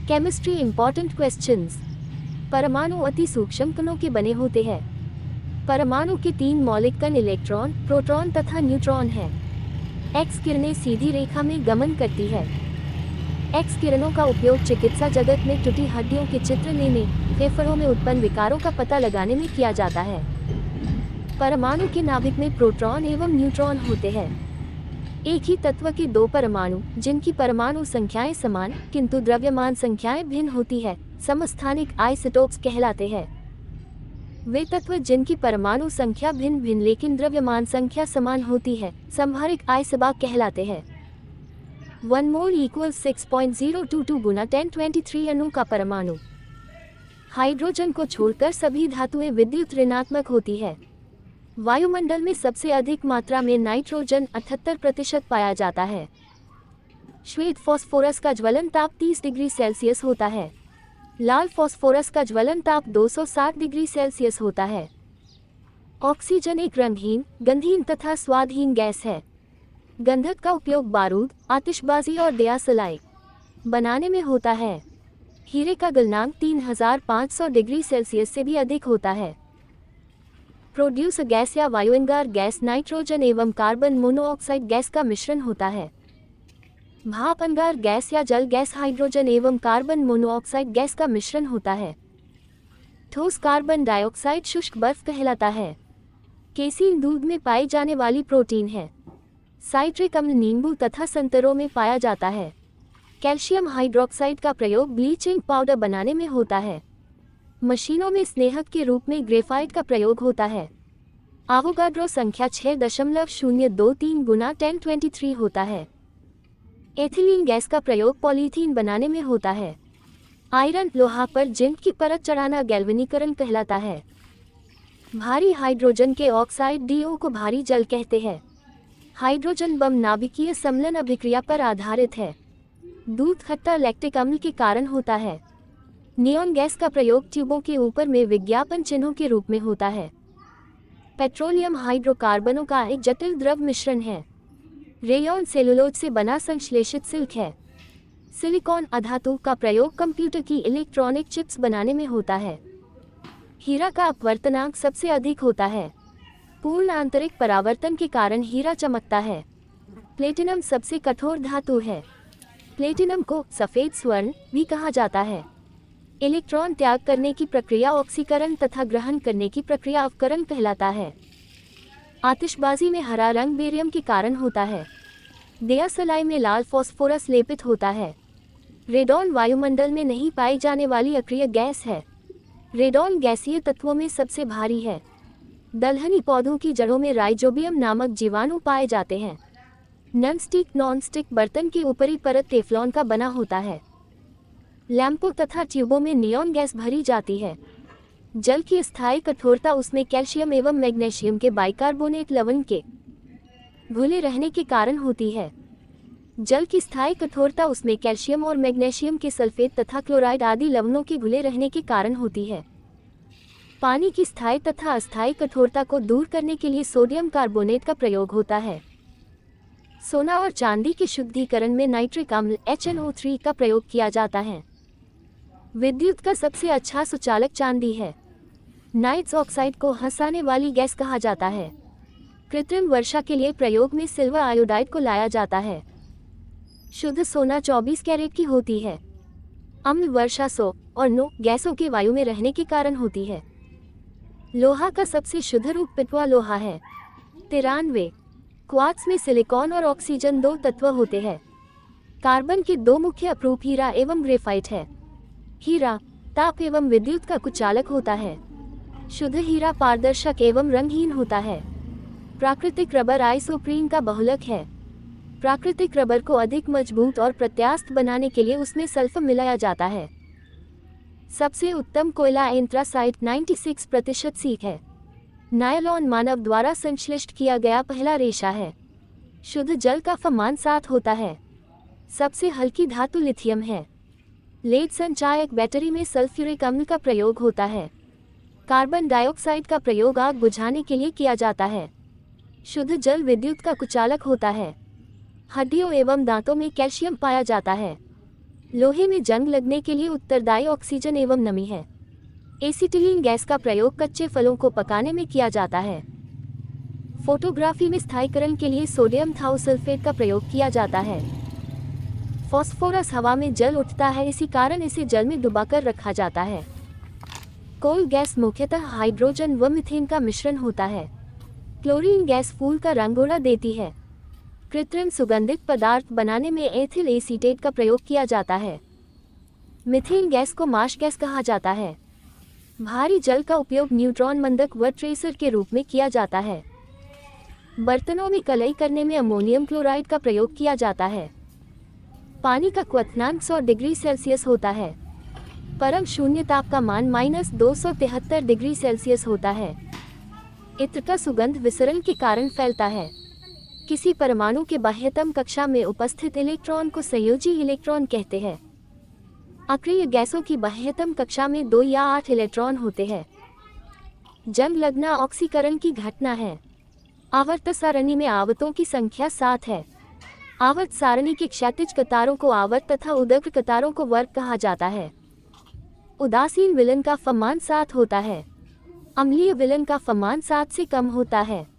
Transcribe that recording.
Chemistry important questions. परमाणु अति सूक्ष्म कणों के बने होते हैं। परमाणु के 3 मौलिक कण इलेक्ट्रॉन, प्रोटॉन तथा न्यूट्रॉन हैं। एक्स किरणें सीधी रेखा में गमन करती है। एक्स किरणों का उपयोग चिकित्सा जगत में टूटी हड्डियों के चित्र लेने, फेफड़ों में उत्पन्न विकारों का पता लगाने में किया जाता है। परमाणु के नाभिक में प्रोटॉन एवं न्यूट्रॉन होते हैं। एक ही तत्व के 2 परमाणु जिनकी परमाणु संख्याएं समान किंतु द्रव्यमान संख्याएं भिन्न होती है, समस्थानिक आइसोटोप्स कहलाते हैं। वे तत्व जिनकी परमाणु संख्या भिन्न भिन्न लेकिन द्रव्यमान संख्या समान होती है, समभारिक आइसोबार कहलाते हैं। 1 मोल इक्वल्स 6.022 गुना 1023 अणु का परमाणु। हाइड्रोजन को छोड़कर सभी धातुएं विद्युत ऋणात्मक होती है। वायुमंडल में सबसे अधिक मात्रा में नाइट्रोजन 78% पाया जाता है। श्वेत फॉस्फोरस का ज्वलन ताप 30 डिग्री सेल्सियस होता है। लाल फॉस्फोरस का ज्वलन ताप 260 डिग्री सेल्सियस होता है। ऑक्सीजन एक रंगहीन, गंधहीन तथा स्वादहीन गैस है। गंधक का उपयोग बारूद, आतिशबाजी और दियासलाई बनाने में होता है। हीरे का गलनांक 3500 डिग्री सेल्सियस से भी अधिक होता है। प्रोड्यूस गैस या वायुअंगार गैस नाइट्रोजन एवं कार्बन मोनोऑक्साइड गैस का मिश्रण होता है। भाप अंगार गैस या जल गैस हाइड्रोजन एवं कार्बन मोनोऑक्साइड गैस का मिश्रण होता है। ठोस कार्बन डाइऑक्साइड शुष्क बर्फ कहलाता है। केसीन दूध में पाई जाने वाली प्रोटीन है। साइट्रिक अम्ल नींबू तथा संतरों में पाया जाता है। कैल्शियम हाइड्रोक्साइड का प्रयोग ब्लीचिंग पाउडर बनाने में होता है। मशीनों में स्नेहक के रूप में ग्रेफाइट का प्रयोग होता है। आवोगाड्रो संख्या 6.023 गुना 1023 होता है। एथिलीन गैस का प्रयोग पॉलीथीन बनाने में होता है। आयरन लोहा पर जिंक की परत चढ़ाना गैल्वेनीकरण कहलाता है। भारी हाइड्रोजन के ऑक्साइड डीओ को भारी जल कहते हैं। हाइड्रोजन बम नाभिकीय सम्मिलन अभिक्रिया पर आधारित है। दूध खट्टा लैक्टिक अम्ल के कारण होता है। नियॉन गैस का प्रयोग ट्यूबों के ऊपर में विज्ञापन चिन्हों के रूप में होता है। पेट्रोलियम हाइड्रोकार्बनों का एक जटिल द्रव मिश्रण है। रेयॉन सेलुलोज से बना संश्लेषित सिल्क है। सिलिकॉन अधातु का प्रयोग कंप्यूटर की इलेक्ट्रॉनिक चिप्स बनाने में होता है। हीरा का अपवर्तनांक सबसे अधिक होता है। पूर्ण आंतरिक परावर्तन के कारण हीरा चमकता है। प्लेटिनम सबसे कठोर धातु है। प्लेटिनम को सफेद स्वर्ण भी कहा जाता है। इलेक्ट्रॉन त्याग करने की प्रक्रिया ऑक्सीकरण तथा ग्रहण करने की प्रक्रिया अवकरण कहलाता है। आतिशबाजी में हरा रंग बेरियम के कारण होता है। दियासलाई में लाल फॉस्फोरस लेपित होता है। रेडॉन वायुमंडल में नहीं पाई जाने वाली अक्रिय गैस है। रेडॉन गैसीय तत्वों में सबसे भारी है। दलहनी पौधों की जड़ों में राइजोबियम नामक जीवाणु पाए जाते हैं। नॉन स्टिक बर्तन की ऊपरी परत टेफ्लॉन का बना होता है। लैंपों तथा ट्यूबों में नियॉन गैस भरी जाती है। जल की स्थायी कठोरता उसमें कैल्शियम एवं मैग्नीशियम के बाइकार्बोनेट लवण के घुले रहने के कारण होती है। जल की स्थायी कठोरता उसमें कैल्शियम और मैग्नीशियम के सल्फेट तथा क्लोराइड आदि लवणों के घुले रहने के कारण होती है। पानी की स्थायी तथा अस्थायी कठोरता को दूर करने के लिए सोडियम कार्बोनेट का प्रयोग होता है। सोना और चांदी के शुद्धिकरण में नाइट्रिक अम्ल HNO3 का प्रयोग किया जाता है। विद्युत का सबसे अच्छा सुचालक चांदी है। नाइट्रस ऑक्साइड को हंसाने वाली गैस कहा जाता है। कृत्रिम वर्षा के लिए प्रयोग में सिल्वर आयोडाइड को लाया जाता है। शुद्ध सोना 24 कैरेट की होती है। अम्ल वर्षा 100 और 9 गैसों के वायु में रहने के कारण होती है। लोहा का सबसे शुद्ध रूप पिटवा लोहा है। 93 क्वार्ट्ज में सिलिकॉन और ऑक्सीजन 2 तत्व होते हैं। कार्बन के 2 मुख्य अपरूप हीरा एवं ग्रेफाइट है। हीरा ताप एवं विद्युत का कुचालक होता है। शुद्ध हीरा पारदर्शक एवं रंगहीन होता है। प्राकृतिक रबर आइसोप्रीन का बहुलक है। प्राकृतिक रबर को अधिक मजबूत और प्रत्यास्थ बनाने के लिए उसमें सल्फर मिलाया जाता है। सबसे उत्तम कोयला एंथ्रासाइट 96% सीक है। नायलॉन मानव द्वारा संश्लिष्ट किया गया पहला रेशा है। शुद्ध जल का फमान 7 होता है। सबसे हल्की धातु लिथियम है। लेड संचायक बैटरी में सल्फ्यूरिक अम्ल का प्रयोग होता है। कार्बन डाइऑक्साइड का प्रयोग आग बुझाने के लिए किया जाता है। शुद्ध जल विद्युत का कुचालक होता है। हड्डियों एवं दांतों में कैल्शियम पाया जाता है। लोहे में जंग लगने के लिए उत्तरदायी ऑक्सीजन एवं नमी है। एसिटिलीन गैस का प्रयोग कच्चे फलों को पकाने में किया जाता है। फोटोग्राफी में स्थायीकरण के लिए सोडियम थाओसल्फेट का प्रयोग किया जाता है। फास्फोरस हवा में जल उठता है, इसी कारण इसे जल में डुबाकर रखा जाता है। कोल गैस मुख्यतः हाइड्रोजन व मीथेन का मिश्रण होता है। क्लोरीन गैस फूल का रंगोड़ा देती है। कृत्रिम सुगंधित पदार्थ बनाने में एथिल एसीटेट का प्रयोग किया जाता है। मीथेन गैस को मार्श गैस कहा जाता है। भारी जल का उपयोग न्यूट्रॉन मंदक व ट्रेसर के रूप में किया जाता है। बर्तनों में कलई करने में अमोनियम क्लोराइड का प्रयोग किया जाता है। पानी का क्वथनांक 100 डिग्री सेल्सियस होता है। परम शून्य ताप का मान -273 डिग्री सेल्सियस होता है। इत्र का सुगंध विसरण के कारण फैलता है। किसी परमाणु के बाह्यतम कक्षा में उपस्थित इलेक्ट्रॉन को संयोजी इलेक्ट्रॉन कहते हैं। अक्रिय गैसों की बाह्यतम कक्षा में 2 या 8 इलेक्ट्रॉन होते हैं। जंग लगना ऑक्सीकरण की घटना है। आवर्त सारणी में आवर्तों की संख्या 7 है। आवर्त सारणी के क्षैतिज कतारों को आवर्त तथा ऊर्ध्वाधर कतारों को वर्ग कहा जाता है। उदासीन विलन का फमान 7 होता है। अम्लीय विलन का फमान 7 से कम होता है।